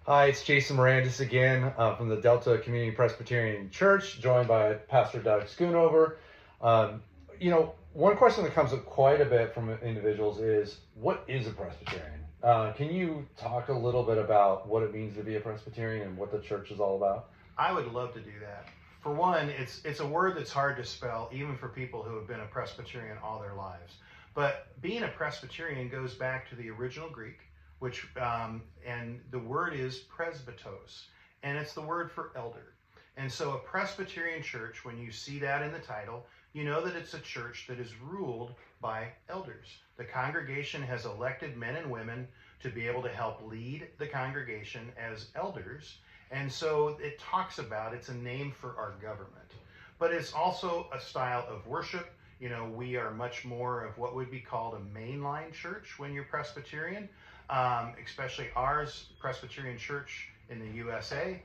Hi, it's Jason Morandis again from the Delta Community Presbyterian Church, joined by Pastor Doug Schoonover. One question that comes up quite a bit from individuals is, what is a Presbyterian? Can you talk a little bit about what it means to be a Presbyterian and what the church is all about? I would love to do that. For one, it's a word that's hard to spell, even for people who have been a Presbyterian all their lives. But being a Presbyterian goes back to the original Greek, which and the word is presbytos, and it's the word for elder. And so a Presbyterian church, when you see that in the title, you know that it's a church that is ruled by elders. The congregation has elected men and women to be able to help lead the congregation as elders. And so it talks about, it's a name for our government. But it's also a style of worship. You know, we are much more of what would be called a mainline church when you're Presbyterian, especially ours, Presbyterian Church in the USA.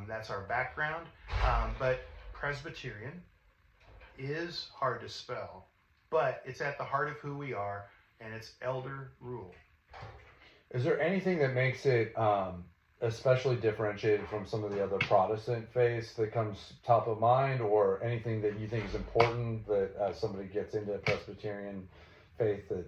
That's our background. But Presbyterian is hard to spell, but it's at the heart of who we are, and it's elder rule. Is there anything that makes it especially differentiated from some of the other Protestant faiths that comes top of mind, or anything that you think is important that as somebody gets into Presbyterian faith that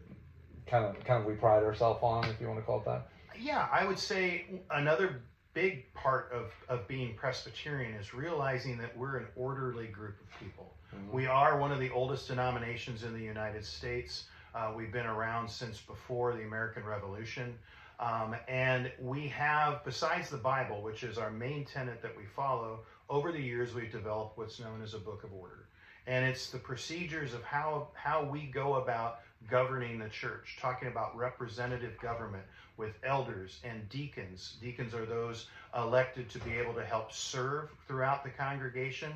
kind of we pride ourselves on, if you want to call it that? Yeah, I would say another big part of being Presbyterian is realizing that we're an orderly group of people. Mm-hmm. We are one of the oldest denominations in the United States. We've been around since before the American Revolution. And we have, besides the Bible, which is our main tenet that we follow, over the years we've developed what's known as a book of order. And it's the procedures of how we go about governing the church, talking about representative government with elders and deacons. Deacons are those elected to be able to help serve throughout the congregation.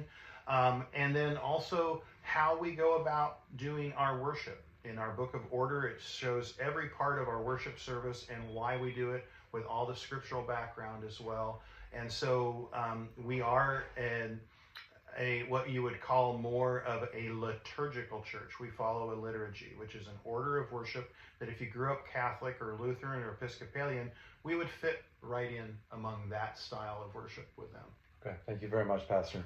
And then also how we go about doing our worship. In our book of order, it shows every part of our worship service and why we do it, with all the scriptural background as well. And so we are what you would call more of a liturgical church. We follow a liturgy, which is an order of worship that if you grew up Catholic or Lutheran or Episcopalian, we would fit right in among that style of worship with them. Okay, thank you very much, Pastor.